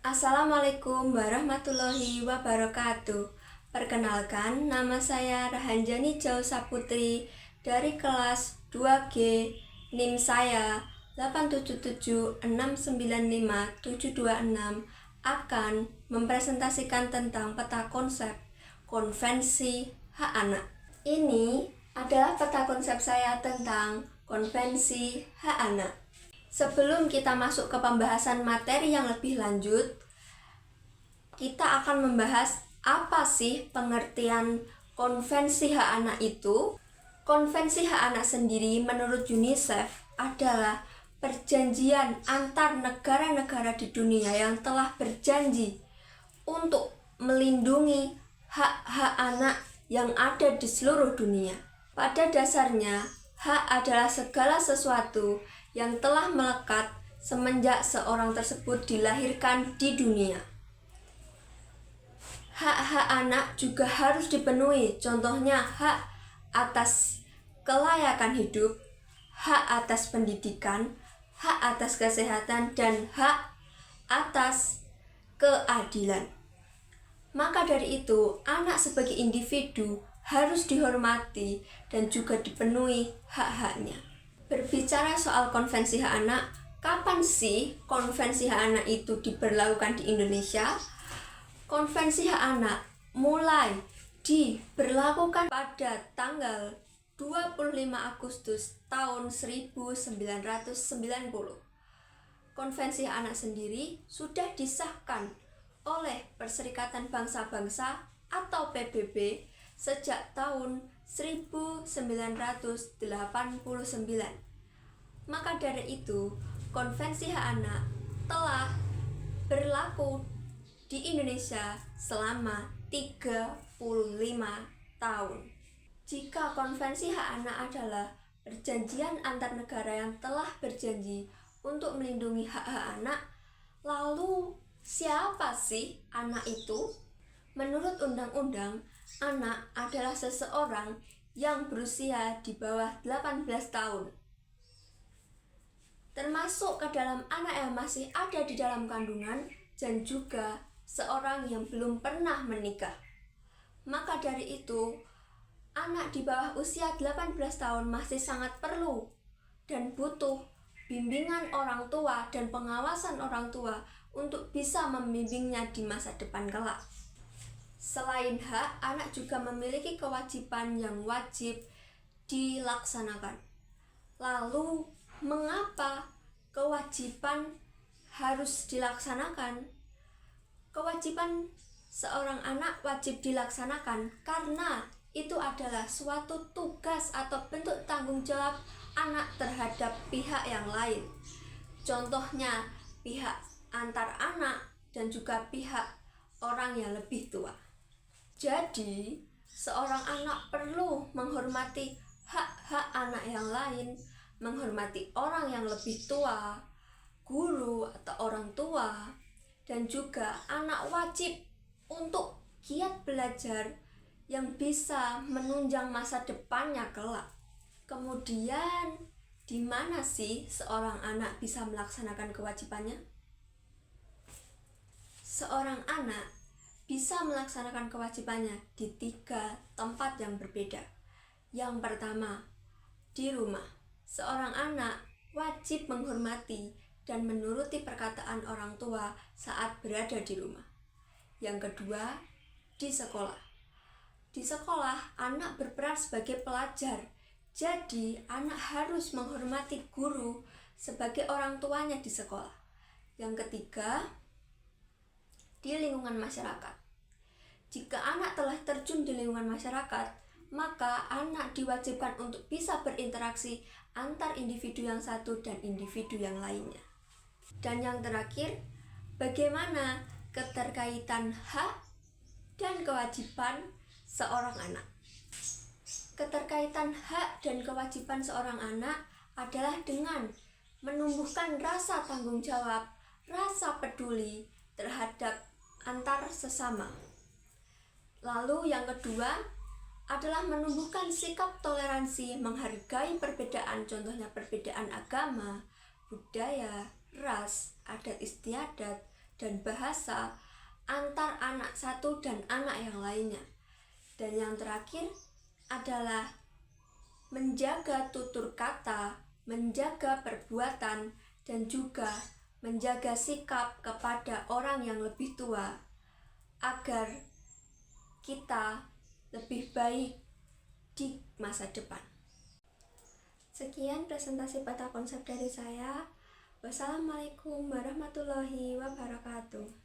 Assalamualaikum warahmatullahi wabarakatuh. Perkenalkan, nama saya Rahanjani Jau Saputri dari kelas 2G. NIM saya 877695726 akan mempresentasikan tentang peta konsep konvensi hak anak. Ini adalah peta konsep saya tentang konvensi hak anak. Sebelum kita masuk ke pembahasan materi yang lebih lanjut, kita akan membahas apa sih pengertian konvensi hak anak itu. Konvensi hak anak sendiri menurut UNICEF adalah perjanjian antar negara-negara di dunia yang telah berjanji untuk melindungi hak-hak anak yang ada di seluruh dunia. Pada dasarnya, hak adalah segala sesuatu yang telah melekat semenjak seorang tersebut dilahirkan di dunia. Hak-hak anak juga harus dipenuhi, contohnya hak atas kelayakan hidup, hak atas pendidikan, hak atas kesehatan, dan hak atas keadilan. Maka dari itu, anak sebagai individu harus dihormati dan juga dipenuhi hak-haknya. Berbicara soal konvensi hak anak, kapan sih konvensi hak anak itu diberlakukan di Indonesia? Konvensi hak anak mulai diberlakukan pada tanggal 25 Agustus tahun 1990. Konvensi hak anak sendiri sudah disahkan oleh Perserikatan Bangsa-Bangsa atau PBB sejak tahun 1989. Maka dari itu, konvensi hak anak telah berlaku di Indonesia selama 35 tahun. Jika konvensi hak anak adalah perjanjian antar negara yang telah berjanji untuk melindungi hak-hak anak, lalu siapa sih anak itu? Menurut undang-undang, anak adalah seseorang yang berusia di bawah 18 tahun. Termasuk ke dalam anak yang masih ada di dalam kandungan dan juga seorang yang belum pernah menikah. Maka dari itu, anak di bawah usia 18 tahun masih sangat perlu dan butuh bimbingan orang tua dan pengawasan orang tua untuk bisa membimbingnya di masa depan kelak. Selain hak, anak juga memiliki kewajiban yang wajib dilaksanakan. Lalu, mengapa kewajiban harus dilaksanakan? Kewajiban seorang anak wajib dilaksanakan karena itu adalah suatu tugas atau bentuk tanggung jawab anak terhadap pihak yang lain. Contohnya, pihak antar anak dan juga pihak orang yang lebih tua. Jadi, seorang anak perlu menghormati hak-hak anak yang lain, menghormati orang yang lebih tua, guru atau orang tua, dan juga anak wajib untuk giat belajar yang bisa menunjang masa depannya kelak. Kemudian, di mana sih seorang anak bisa melaksanakan kewajibannya? Seorang anak bisa melaksanakan kewajibannya di 3 tempat yang berbeda. Yang pertama, di rumah. Seorang anak wajib menghormati dan menuruti perkataan orang tua saat berada di rumah. Yang kedua, di sekolah. Di sekolah, anak berperan sebagai pelajar. Jadi, anak harus menghormati guru sebagai orang tuanya di sekolah. Yang ketiga, di lingkungan masyarakat. Jika anak telah terjun di lingkungan masyarakat, maka anak diwajibkan untuk bisa berinteraksi antar individu yang satu dan individu yang lainnya. Dan yang terakhir, bagaimana keterkaitan hak dan kewajiban seorang anak? Keterkaitan hak dan kewajiban seorang anak adalah dengan menumbuhkan rasa tanggung jawab, rasa peduli terhadap antar sesama. Lalu yang kedua adalah menumbuhkan sikap toleransi, menghargai perbedaan, contohnya perbedaan agama, budaya, ras, adat istiadat, dan bahasa antar anak satu dan anak yang lainnya. Dan yang terakhir adalah menjaga tutur kata, menjaga perbuatan, dan juga menjaga sikap kepada orang yang lebih tua agar kita lebih baik di masa depan. Sekian presentasi peta konsep dari saya. Wassalamualaikum warahmatullahi wabarakatuh.